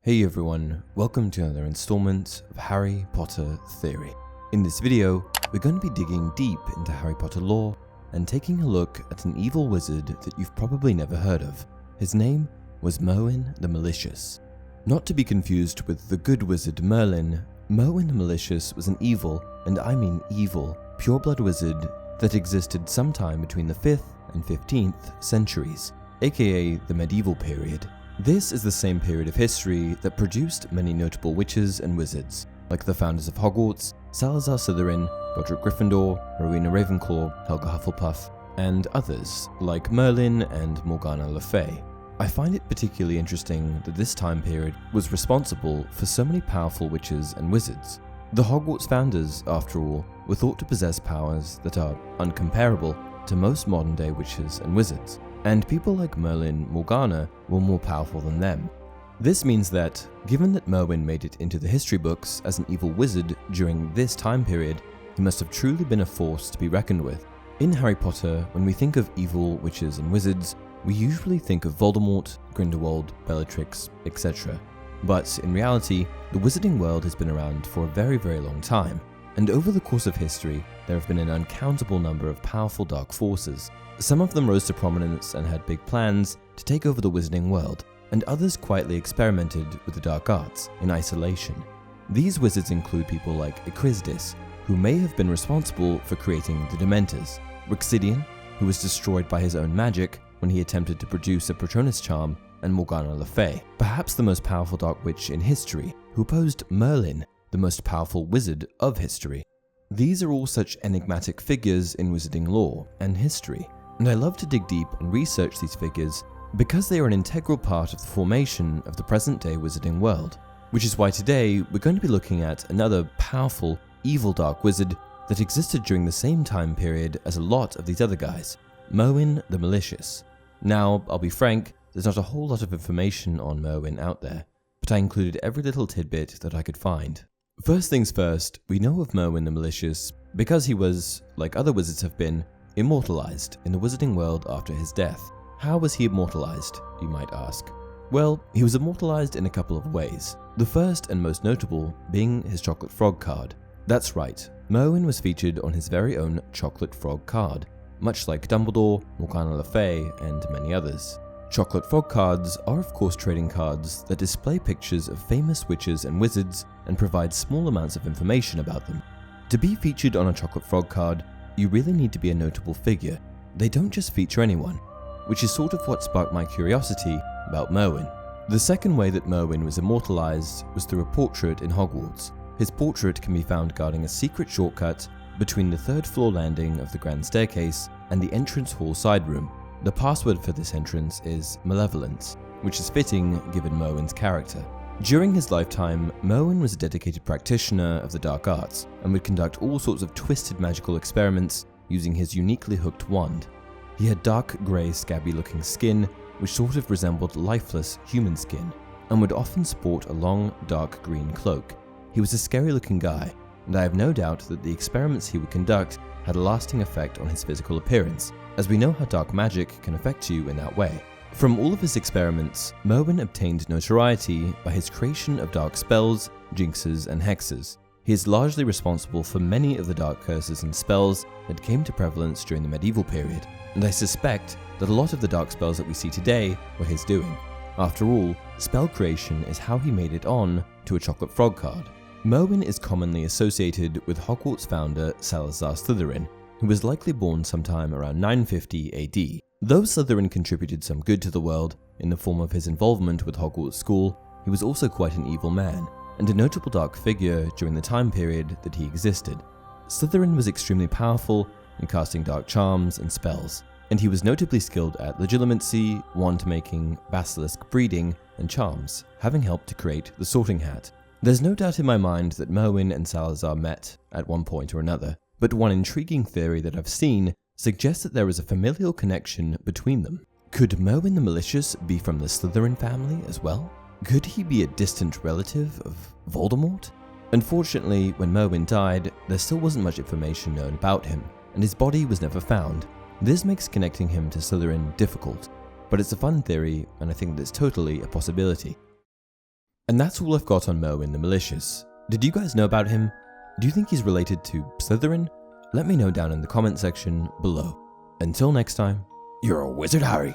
Hey everyone, welcome to another installment of Harry Potter Theory. In this video, we're going to be digging deep into Harry Potter lore and taking a look at an evil wizard that you've probably never heard of. His name was Merwyn the Malicious. Not to be confused with the good wizard Merlin, Merwyn the Malicious was an evil, and I mean evil, pureblood wizard that existed sometime between the 5th and 15th centuries, aka the medieval period. This is the same period of history that produced many notable witches and wizards, like the founders of Hogwarts, Salazar Slytherin, Godric Gryffindor, Rowena Ravenclaw, Helga Hufflepuff, and others, like Merlin and Morgana Le Fay. I find it particularly interesting that this time period was responsible for so many powerful witches and wizards. The Hogwarts founders, after all, were thought to possess powers that are uncomparable to most modern-day witches and wizards, and people like Merlin, Morgana were more powerful than them. This means that, given that Merwyn made it into the history books as an evil wizard during this time period, he must have truly been a force to be reckoned with. In Harry Potter, when we think of evil witches and wizards, we usually think of Voldemort, Grindelwald, Bellatrix, etc. But in reality, the wizarding world has been around for a very, very long time, and over the course of history, there have been an uncountable number of powerful dark forces. Some of them rose to prominence and had big plans to take over the wizarding world, and others quietly experimented with the dark arts in isolation. These wizards include people like Ecrizdis, who may have been responsible for creating the Dementors, Rixidian, who was destroyed by his own magic when he attempted to produce a Patronus charm, and Morgana Le Fay, perhaps the most powerful dark witch in history, who posed Merlin, the most powerful wizard of history. These are all such enigmatic figures in wizarding lore and history, and I love to dig deep and research these figures because they are an integral part of the formation of the present-day wizarding world, which is why today we're going to be looking at another powerful, evil dark wizard that existed during the same time period as a lot of these other guys, Merwyn the Malicious. Now, I'll be frank, there's not a whole lot of information on Merwyn out there, but I included every little tidbit that I could find. First things first, we know of Merwyn the Malicious because he was, like other wizards have been, immortalized in the wizarding world after his death. How was he immortalized, you might ask? Well, he was immortalized in a couple of ways. The first and most notable being his chocolate frog card. That's right, Merwyn was featured on his very own chocolate frog card, much like Dumbledore, Morgana Le Fay, and many others. Chocolate frog cards are of course trading cards that display pictures of famous witches and wizards and provide small amounts of information about them. To be featured on a chocolate frog card, you really need to be a notable figure. They don't just feature anyone, which is sort of what sparked my curiosity about Merwyn. The second way that Merwyn was immortalized was through a portrait in Hogwarts. His portrait can be found guarding a secret shortcut between the 3rd floor landing of the grand staircase and the entrance hall side room. The password for this entrance is Malevolence, which is fitting given Merwyn's character. During his lifetime, Merwyn was a dedicated practitioner of the dark arts and would conduct all sorts of twisted magical experiments using his uniquely hooked wand. He had dark grey scabby looking skin which sort of resembled lifeless human skin and would often sport a long dark green cloak. He was a scary looking guy, and I have no doubt that the experiments he would conduct had a lasting effect on his physical appearance, as we know how dark magic can affect you in that way. From all of his experiments, Merwyn obtained notoriety by his creation of dark spells, jinxes, and hexes. He is largely responsible for many of the dark curses and spells that came to prevalence during the medieval period, and I suspect that a lot of the dark spells that we see today were his doing. After all, spell creation is how he made it on to a chocolate frog card. Merwyn is commonly associated with Hogwarts founder Salazar Slytherin, who was likely born sometime around 950 AD. Though Slytherin contributed some good to the world in the form of his involvement with Hogwarts School, he was also quite an evil man, and a notable dark figure during the time period that he existed. Slytherin was extremely powerful in casting dark charms and spells, and he was notably skilled at legilimency, wand making, basilisk breeding, and charms, having helped to create the Sorting Hat. There's no doubt in my mind that Merwyn and Salazar met at one point or another, but one intriguing theory that I've seen suggests that there is a familial connection between them. Could Merwyn the Malicious be from the Slytherin family as well? Could he be a distant relative of Voldemort? Unfortunately, when Merwyn died, there still wasn't much information known about him, and his body was never found. This makes connecting him to Slytherin difficult, but it's a fun theory, and I think that it's totally a possibility. And that's all I've got on Merwyn the Malicious. Did you guys know about him? Do you think he's related to Slytherin? Let me know down in the comment section below. Until next time, you're a wizard, Harry.